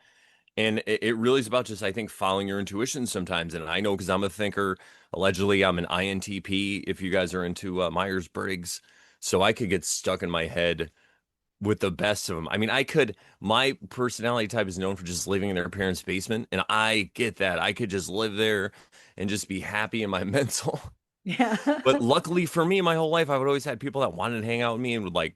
And it really is about just, I think, following your intuition sometimes. And I know because I'm a thinker. Allegedly, I'm an INTP, if you guys are into Myers-Briggs. So I could get stuck in my head with the best of them. I mean, my personality type is known for just living in their parents' basement, and I get that. I could just live there and just be happy in my mental. Yeah. But luckily for me, my whole life, I would always had people that wanted to hang out with me and would like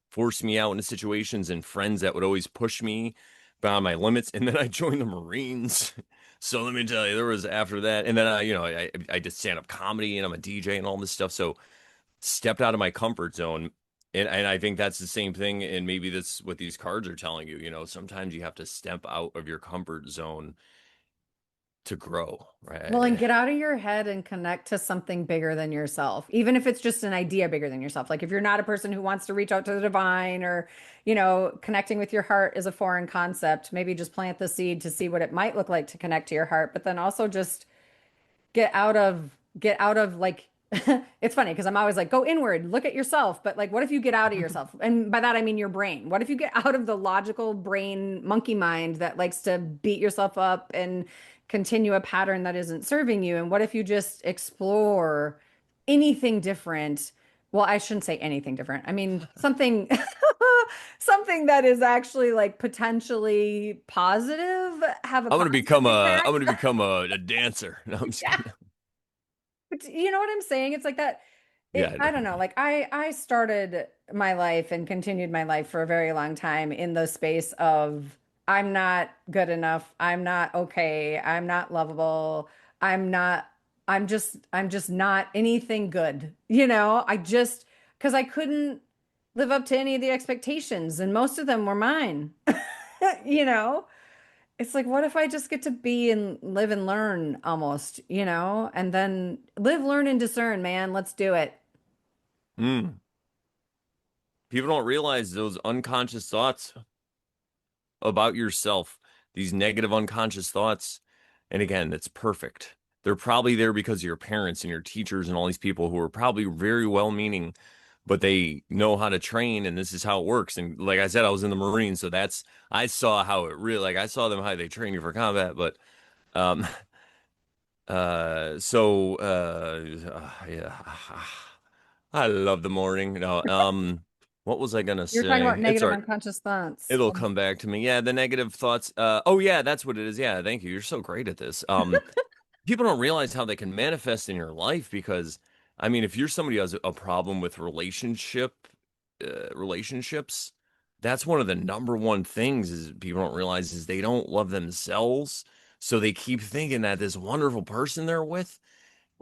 force me out into situations, and friends that would always push me beyond my limits. And then I joined the Marines. So let me tell you, there was after that, and then I did stand up comedy and I'm a DJ and all this stuff. So stepped out of my comfort zone. And I think that's the same thing. And maybe that's what these cards are telling you. Sometimes you have to step out of your comfort zone to grow, Well, and right? get out of your head and connect to something bigger than yourself, even if it's just an idea bigger than yourself. Like if you're not a person who wants to reach out to the divine or, connecting with your heart is a foreign concept, maybe just plant the seed to see what it might look like to connect to your heart, but then also just get out of like it's funny because I'm always like go inward, look at yourself, but like what if you get out of yourself? And by that I mean your brain. What if you get out of the logical brain monkey mind that likes to beat yourself up and continue a pattern that isn't serving you? And what if you just explore anything different? Well, I shouldn't say anything different. I mean, something something that is actually like potentially positive, have a positive I'm impact. gonna become a dancer. No, I'm just Yeah. kidding. But you know what I'm saying? It's like that. Yeah, I I know. don't know. Like I started my life and continued my life for a very long time in the space of I'm not good enough. I'm not okay. I'm not lovable. I'm not I'm just not anything good. I just because I couldn't live up to any of the expectations and most of them were mine. You know? It's like, what if I just get to be and live and learn almost, and then live, learn, and discern, man. Let's do it. Mm. People don't realize those unconscious thoughts about yourself, these negative unconscious thoughts. And again, it's perfect. They're probably there because of your parents and your teachers and all these people who are probably very well meaning, but they know how to train and this is how it works. And like I said, I was in the Marines, so I saw how it really like I saw them how they train you for combat, but um yeah. I love the morning. No, what was I gonna You're talking about say? It's negative all right. unconscious thoughts. It'll come back to me. Yeah, the negative thoughts. Oh yeah, that's what it is. Yeah, thank you. You're so great at this. People don't realize how they can manifest in your life because, I mean, if you're somebody who has a problem with relationships, that's one of the number one things is people don't realize is they don't love themselves, so they keep thinking that this wonderful person they're with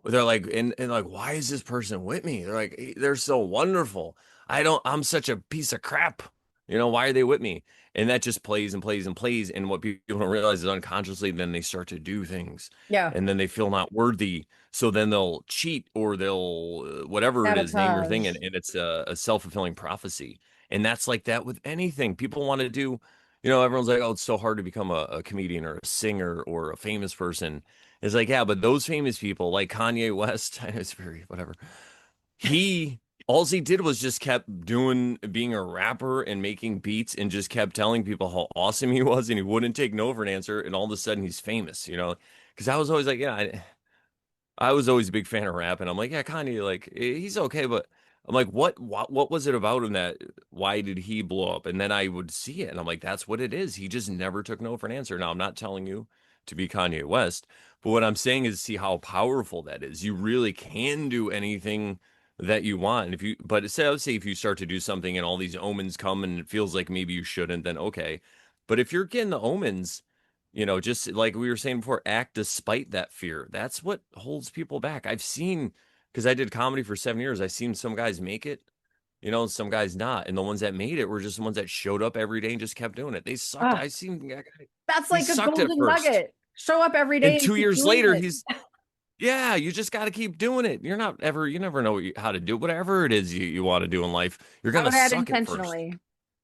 they're like, and like, why is this person with me? They're like, they're so wonderful. I'm such a piece of crap. Why are they with me? And that just plays and plays and plays. And what people don't realize is unconsciously, then they start to do things Yeah. and then they feel not worthy. So then they'll cheat or they'll, whatever it is, name your thing. Sabotage. And it's a self-fulfilling prophecy. And that's like that with anything people want to do. Everyone's like, oh, it's so hard to become a comedian or a singer or a famous person. It's like, yeah, but those famous people like Kanye West, I know it's very whatever. He all he did was just kept being a rapper and making beats and just kept telling people how awesome he was and he wouldn't take no for an answer. And all of a sudden he's famous. Because I was always like, yeah, I was always a big fan of rap, and I'm like, yeah, Kanye, like he's okay, but I'm like, what was it about him that why did he blow up? And then I would see it, and I'm like, that's what it is. He just never took no for an answer. Now I'm not telling you to be Kanye West, but what I'm saying is see how powerful that is. You really can do anything that you want. And let's say if you start to do something and all these omens come and it feels like maybe you shouldn't, then okay. But if you're getting the omens just like we were saying before, act despite that fear. That's what holds people back. I've seen, because I did comedy for 7 years, I've seen some guys make it, some guys not. And the ones that made it were just the ones that showed up every day and just kept doing it. They sucked. Oh, I seen that guy, that's he like a sucked at golden first. nugget. Show up every day And and two keep years doing later, it. yeah, you just got to keep doing it. You never know how to do whatever it is you want to do in life. You're I going to would add suck at first. intentionally.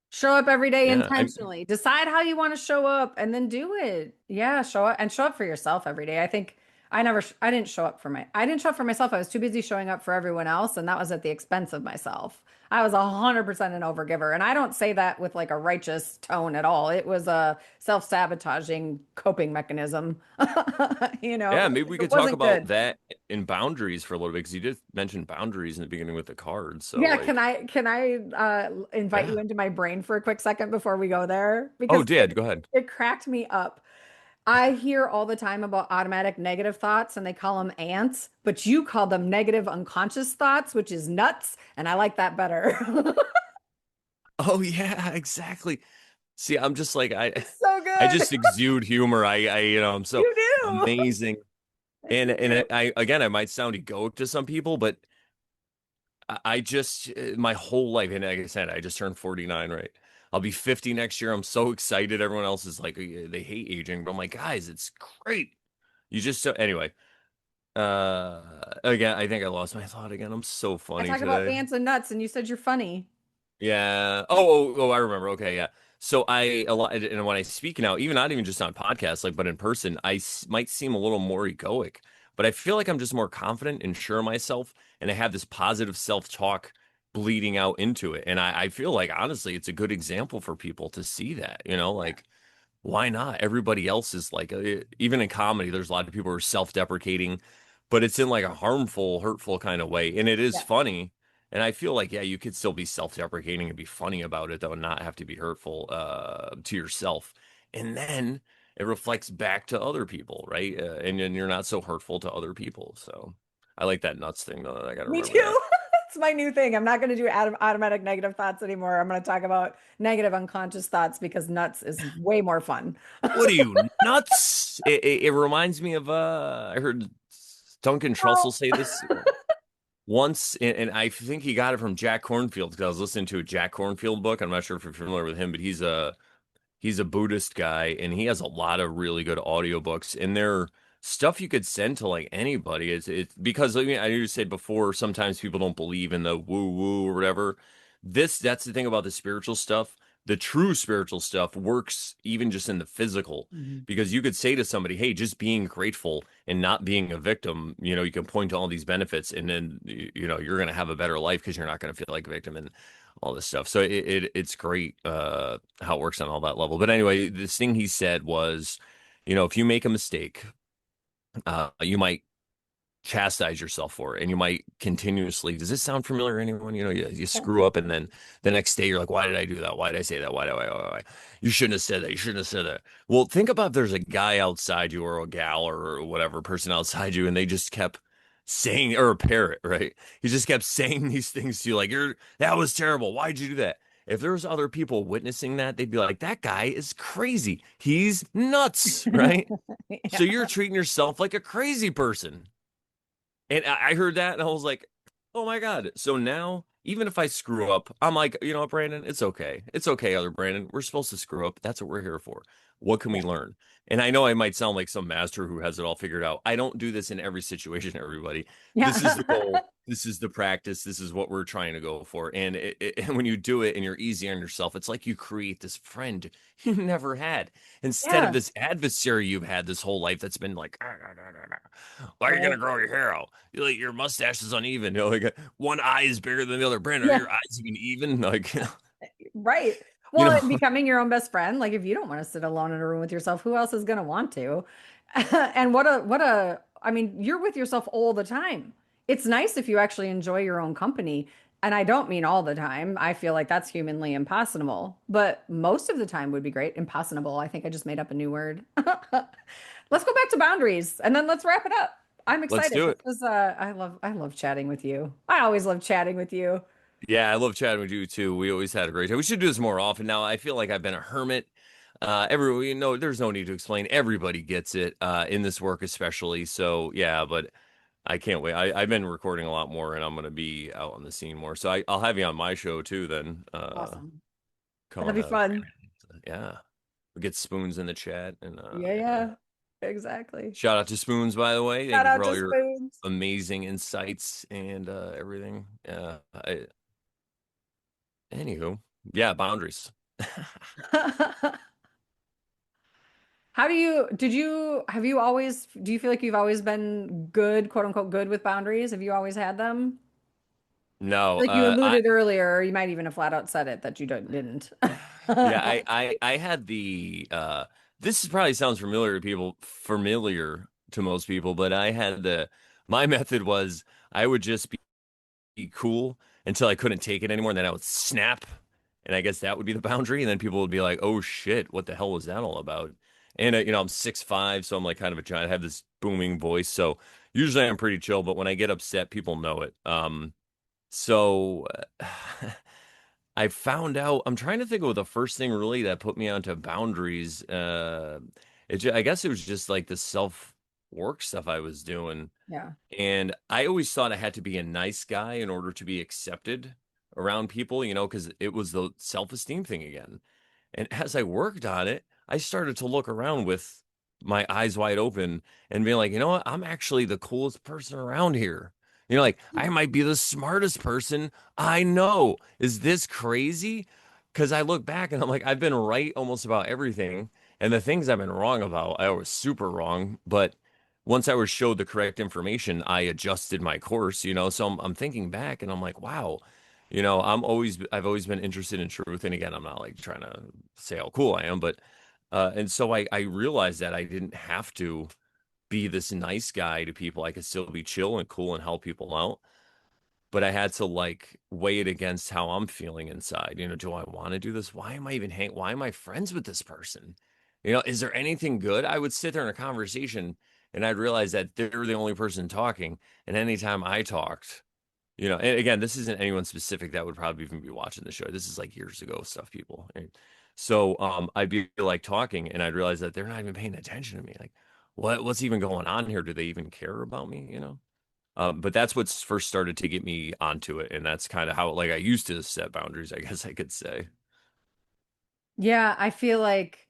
Show up every day Yeah. intentionally. Decide how you want to show up and then do it. Yeah, show up for yourself every day. I think I didn't show up for myself. I was too busy showing up for everyone else, and that was at the expense of myself. I was 100% an overgiver, and I don't say that with like a righteous tone at all. It was a self-sabotaging coping mechanism. Yeah, maybe we It could talk wasn't about good. that in boundaries for a little bit because you did mention boundaries in the beginning with the cards. So Yeah, like, can I invite you yeah. into my brain for a quick second before we go there? Oh, Because Dad, go ahead. it cracked me up. I hear all the time about automatic negative thoughts and they call them ants, but you call them negative unconscious thoughts, which is nuts, and I like that better. Oh yeah, exactly. See, I'm just like It's so I good. just exude humor. I'm so You do. amazing. And You do. I again, I might sound egoic to some people, but I just my whole life, and like I said, I just turned 49, right? I'll be 50 next year. I'm so excited. Everyone else is like they hate aging, but I'm like, guys, it's great. You just so anyway. Again, I think I lost my thought again. I'm so I funny talk about today. ants and nuts, and you said you're funny. Yeah. I remember. Okay, yeah. So a lot, and when I speak now, even not even just on podcasts, like, but in person, might seem a little more egoic, but I feel like I'm just more confident and sure of myself, and I have this positive self-talk bleeding out into it, and I feel like honestly, it's a good example for people to see that, Yeah. like why not? Everybody else is like, even in comedy, there's a lot of people who are self-deprecating, but it's in like a harmful, hurtful kind of way. And it is Yeah. funny. And I feel like, yeah, you could still be self-deprecating and be funny about it, though, and not have to be hurtful to yourself. And then it reflects back to other people, right? And then you're not so hurtful to other people. So I like that nuts thing, though. I got to Me remember that. too. It's my new thing. I'm not going to do automatic negative thoughts anymore. I'm going to talk about negative unconscious thoughts because nuts is way more fun. What are you, nuts? It reminds me of, I heard Duncan Trussell Oh. say this once, and I think he got it from Jack Cornfield because I was listening to a Jack Cornfield book. I'm not sure if you're familiar with him, but he's a Buddhist guy and he has a lot of really good audiobooks and they're stuff you could send to like anybody. It's because I mean I you said before sometimes people don't believe in the woo woo or whatever. That's the thing about the spiritual stuff. The true spiritual stuff works even just in the physical Mhm. because you could say to somebody, "Hey, just being grateful and not being a victim, you can point to all these benefits and then you're going to have a better life because you're not going to feel like a victim." And all this stuff. So it's great how it works on all that level. But anyway, this thing he said was, if you make a mistake, you might chastise yourself for it and you might continuously does this sound familiar to anyone you screw up and then the next day you're like why did I do that, why did I say that, why you shouldn't have said that, you shouldn't have said that. Well, think about if there's a guy outside you or a gal or whatever person outside you and they just kept saying, or a parrot, right, he just kept saying these things to you like that was terrible, why'd you do that. If there was other people witnessing that, they'd be like, that guy is crazy, he's nuts, right? So Yeah. you're treating yourself like a crazy person. And I heard that and I was like, oh my God. So now, even if I screw up, I'm like, you know what, Brandon, it's okay. It's okay, other Brandon. We're supposed to screw up. That's what we're here for. What can Yeah. we learn? And I know I might sound like some master who has it all figured out. I don't do this in every situation, everybody. This is the Yeah. goal. This is the practice. This is what we're trying to go for. And and when you do it and you're easy on yourself, it's like you create this friend you never had instead of Yeah. this adversary you've had this whole life that's been like, "Ah, nah, nah, nah, nah. Why are you gonna Right. grow your hair out? Like your mustache is uneven. You know, like one eye is bigger than the other. Brandon, are Yeah. your eyes even even? Like, Right. you Well, know, and becoming your own best friend, like if you don't want to sit alone in a room with yourself, who else is going to want to? And I mean, you're with yourself all the time. It's nice if you actually enjoy your own company. And I don't mean all the time. I feel like that's humanly impossible, but most of the time would be great. Impossible. I think I just made up a new word. Let's go back to boundaries and then let's wrap it up. I'm let's excited. do This it. was I love chatting with you. I always love chatting with you. Yeah, I love chatting with you too. We always had a great time. We should do this more often. Now, I feel like I've been a hermit. Every you know, there's no need to explain. Everybody gets it in this work, especially. So yeah, but I can't wait. I've been recording a lot more, and I'm gonna be out on the scene more. So I'll have you on my show too. Then Awesome. come That'll on be out. fun. Yeah, we get Spoons in the chat, and Yeah, yeah. yeah, exactly. Shout out to Spoons, by the way. Thank Shout you for out all to your Spoons. amazing insights and everything. Anywho, yeah, boundaries. Do you feel like you've always been good, quote unquote, good with boundaries? Have you always had them? No, Like you I alluded earlier, or you might even have flat out said it that you didn't. yeah, I had the this probably sounds familiar to most people, but I had the my method was I would just be cool until I couldn't take it anymore, and then I would snap, and I guess that would be the boundary, and then people would be like, "Oh shit, what the hell was that all about?" And you know, I'm 6'5", so I'm like kind of a giant. I have this booming voice, so usually I'm pretty chill, but when I get upset, people know it. So I found out, I'm trying to think of the first thing really that put me onto boundaries. I guess it was just like the self work stuff I was doing. Yeah. And I always thought I had to be a nice guy in order to be accepted around people, you know, because it was the self-esteem thing again. And as I worked on it, I started to look around with my eyes wide open and being like, you know what? I'm actually the coolest person around here. You know, like I might be the smartest person I know. Is this crazy? Because I look back and I'm like, I've been right almost about everything. And the things I've been wrong about, I was super wrong. But once I was showed the correct information, I adjusted my course, you know. So I'm thinking back and I'm like, wow, you know, I've always been interested in truth. And again, I'm not like trying to say how cool I am, but and so I realized that I didn't have to be this nice guy to people. I could still be chill and cool and help people out, but I had to like weigh it against how I'm feeling inside. You know, do I want to do this? Why am I friends with this person? You know, is there anything good? I would sit there in a conversation and I'd realize that they're the only person talking. And anytime I talked, you know, and again, this isn't anyone specific that would probably even be watching the show. This is like years ago stuff, people. And so I'd be like talking and I'd realize that they're not even paying attention to me. Like, what's even going on here? Do they even care about me? You know? But that's what's first started to get me onto it, and that's kind of how like I used to set boundaries, I guess I could say. Yeah, I feel like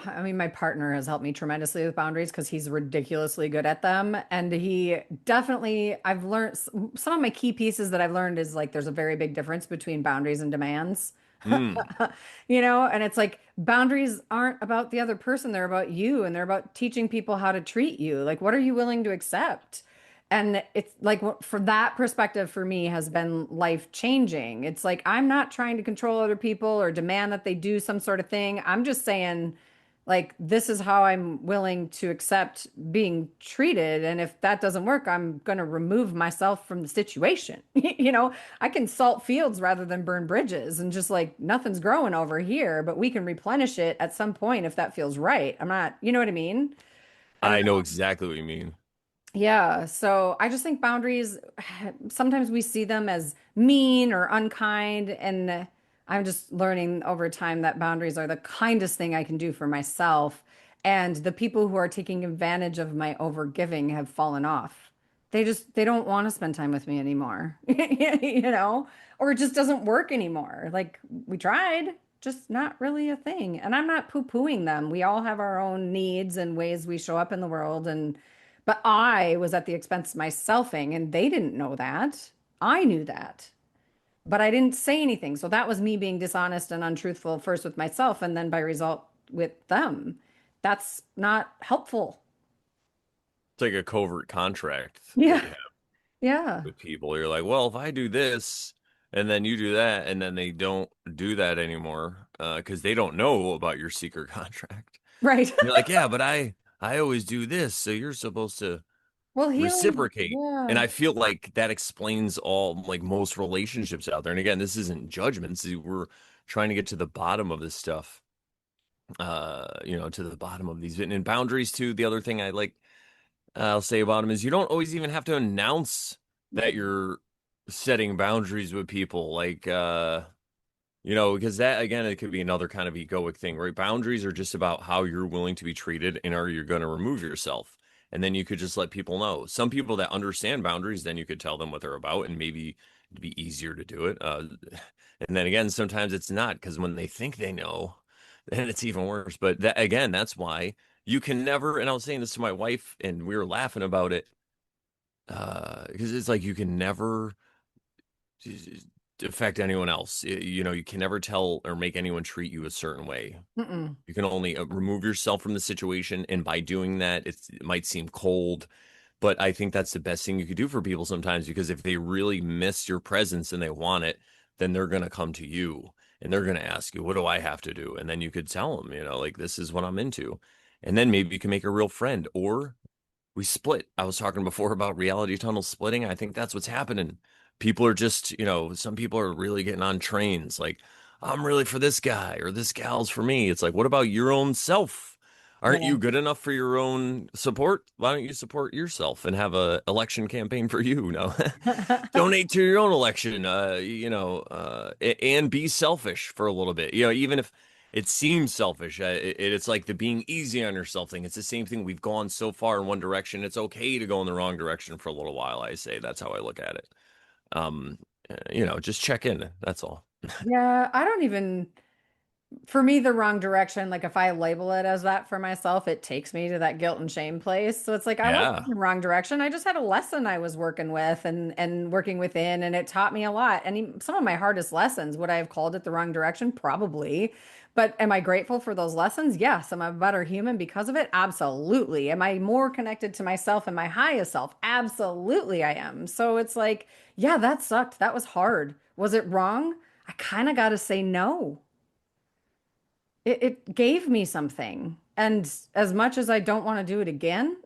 I mean, my partner has helped me tremendously with boundaries because he's ridiculously good at them. And he definitely, I've learned some of my key pieces that I've learned is like there's a very big difference between boundaries and demands. Mm. You know, and it's like boundaries aren't about the other person, they're about you and they're about teaching people how to treat you. Like, what are you willing to accept? And it's like from that perspective for me has been life changing. It's like I'm not trying to control other people or demand that they do some sort of thing. I'm just saying, like, this is how I'm willing to accept being treated. And if that doesn't work, I'm going to remove myself from the situation. You know, I can salt fields rather than burn bridges and just like nothing's growing over here, but we can replenish it at some point if that feels right. I'm not, you know what I mean? And I know exactly what you mean. yeah, so I just think boundaries, sometimes we see them as mean or unkind, and I'm just learning over time that boundaries are the kindest thing I can do for myself. And the people who are taking advantage of my overgiving have fallen off. they don't want to spend time with me anymore. You know, or it just doesn't work anymore. Like we tried, just not really a thing. And I'm not poo-pooing them. We all have our own needs and ways we show up in the world. And but I was at the expense of myselfing, and they didn't know that. I knew that. But I didn't say anything. So that was me being dishonest and untruthful first with myself and then by result with them. That's not helpful. It's like a covert contract that Yeah. you have Yeah. with people. You're like, well, if I do this and then you do that, and then they don't do that anymore, because they don't know about your secret contract. Right. And you're like, yeah, but I always do this, so you're supposed to Well, healing, reciprocate. And yeah. I feel like that explains all, like, most relationships out there. And again, this isn't judgments. We're trying to get to the bottom of this stuff. To the bottom of these and boundaries too. The other thing I'll say about them is you don't always even have to announce that you're setting boundaries with people. Like, because that, again, it could be another kind of egoic thing, right? Boundaries are just about how you're willing to be treated and are you going to remove yourself. And then you could just let people know. Some people that understand boundaries, then you could tell them what they're about, and maybe it'd be easier to do it. And then again, sometimes it's not, because when they think they know, then it's even worse. But that, again, that's why you can never, and I was saying this to my wife and we were laughing about it, because it's like you can never affect anyone else. You can never tell or make anyone treat you a certain way. Mm-mm. You can only remove yourself from the situation, and by doing that, it might seem cold, but I think that's the best thing you could do for people sometimes, because if they really miss your presence and they want it, then they're going to come to you and they're going to ask you, what do I have to do? And then you could tell them, like, this is what I'm into. And then maybe you can make a real friend, or we split. I was talking before about reality tunnel splitting. I think that's what's happening. People are just, some people are really getting on trains like, I'm really for this guy or this gal's for me. It's like, what about your own self? Aren't Yeah. you good enough for your own support? Why don't you support yourself and have a election campaign for you? No, donate to your own election, and be selfish for a little bit. Even if it seems selfish, it's like the being easy on yourself thing. It's the same thing. We've gone so far in one direction. It's okay to go in the wrong direction for a little while. I say that's how I look at it. Um, just check in. That's all. Yeah, I don't even for me, the wrong direction, like if I label it as that for myself, it takes me to that guilt and shame place. So it's like I wasn't Yeah. in the wrong direction. I just had a lesson I was working with and working within, and it taught me a lot. And some of my hardest lessons, would I have called it the wrong direction? Probably. But am I grateful for those lessons? Yes. Am I a better human because of it? Absolutely. Am I more connected to myself and my highest self? Absolutely, I am. So it's like, yeah, that sucked. That was hard. Was it wrong? I kind of got to say no. It gave me something. And as much as I don't want to do it again,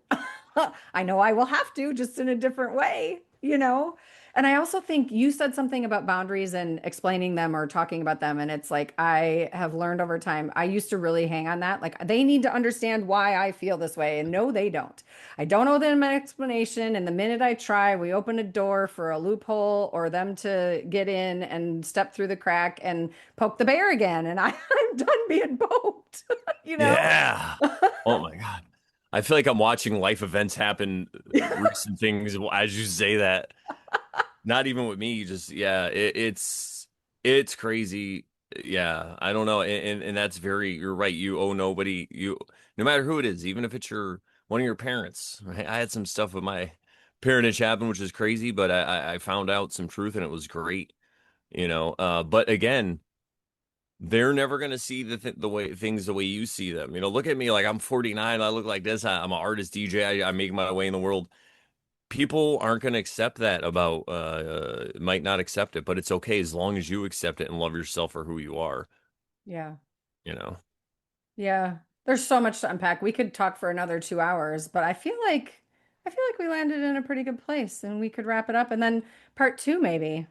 I know I will have to, just in a different way, you know? And I also think you said something about boundaries and explaining them or talking about them. And it's like, I have learned over time, I used to really hang on that. Like, they need to understand why I feel this way. And no, they don't. I don't owe them an explanation. And the minute I try, we open a door for a loophole or them to get in and step through the crack and poke the bear again. And I'm done being poked, you know? Yeah. Oh my God. I feel like I'm watching life events happen, recent things as you say that. Not even with me, just yeah, it's crazy. Yeah, I don't know. And that's you're right. You owe nobody, no matter who it is, even if it's one of your parents. Right? I had some stuff with my parentage happen, which is crazy, but I found out some truth and it was great, but again, they're never going to see the way things the way you see them. Look at me, like I'm 49, I look like this. I'm an artist, DJ. I make my way in the world. People aren't going to accept that about might not accept it, but it's okay as long as you accept it and love yourself for who you are, Yeah. you know. Yeah. There's so much to unpack. We could talk for another 2 hours, but I feel like we landed in a pretty good place and we could wrap it up and then part two maybe.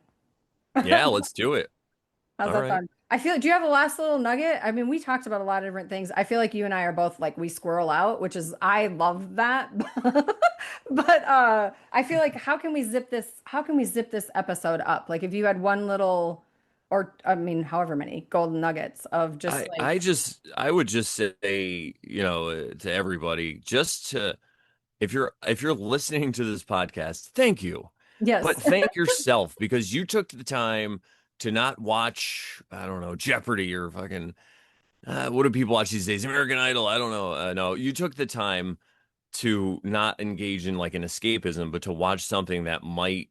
Yeah, let's do it. How's All that right. sound? Do you have a last little nugget? I mean, we talked about a lot of different things. I feel like you and I are both like we squirrel out, which is I love that. But I feel like how can we zip this episode up? Like if you had one little or I mean, however many golden nuggets of just like I would just say, to everybody, just to if you're listening to this podcast, thank you. But Yes. thank yourself because you took the time to not watch, I don't know, Jeopardy or fucking what do people watch these days? American Idol. I don't know. No, you took the time to not engage in like an escapism, but to watch something that might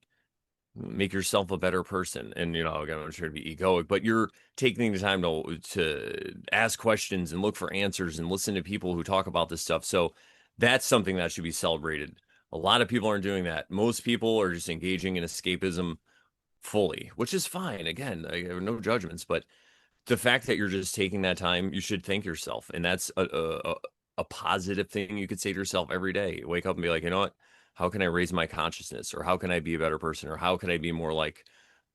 make yourself a better person. And again, I'm not trying to be egoic, but you're taking the time to ask questions and look for answers and listen to people who talk about this stuff. So that's something that should be celebrated. A lot of people aren't doing that. Most people are just engaging in escapism fully, which is fine. Again, I have no judgments, but the fact that you're just taking that time, you should thank yourself, and that's a positive thing you could say to yourself every day. Wake up and be like, you know what? How can I raise my consciousness, or how can I be a better person, or how can I be more like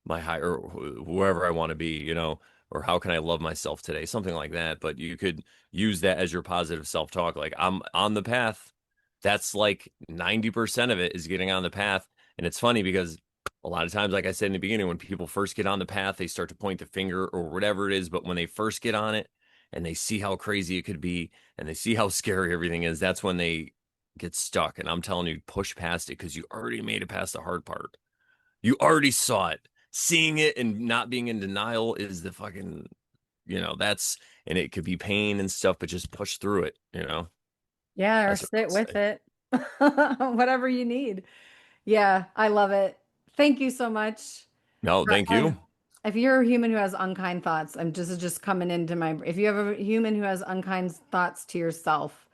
my higher whoever I want to be, or how can I love myself today, something like that. But you could use that as your positive self-talk. Like I'm on the path. That's like 90% of it is getting on the path, and it's funny because a lot of times, like I said in the beginning, when people first get on the path, they start to point the finger or whatever it is. But when they first get on it and they see how crazy it could be and they see how scary everything is, that's when they get stuck. And I'm telling you, push past it because you already made it past the hard part. You already saw it. Seeing it and not being in denial is the fucking, that's, and it could be pain and stuff, but just push through it. Yeah, or That's what I sit would with say. it. Whatever you need. Yeah, I love it. Thank you so much. No, thank you. If you're a human who has unkind thoughts, I'm just coming into my, if you have a human who has unkind thoughts to yourself,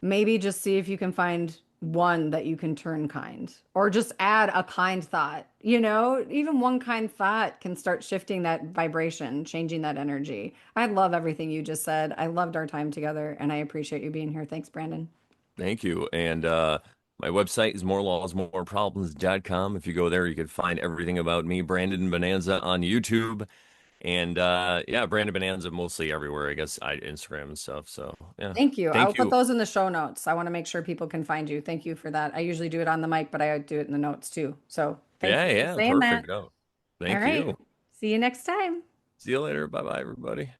maybe just see if you can find one that you can turn kind or just add a kind thought. Even one kind thought can start shifting that vibration, changing that energy. I love everything you just said. I loved our time together and I appreciate you being here. Thanks, Brandon. Thank you. And my website is morelawsmoreproblems.com. If you go there, you can find everything about me, Brandon Bonanza, on YouTube. And yeah, Brandon Bonanza mostly everywhere, I guess, Instagram and stuff. So yeah. Thank you. I'll Thank put you. those in the show notes. I want to make sure people can find you. Thank you for that. I usually do it on the mic, but I do it in the notes too. So thank Yeah, you for yeah, saying that. perfect. No, All thank right. you. See you next time. See you later. Bye bye, everybody.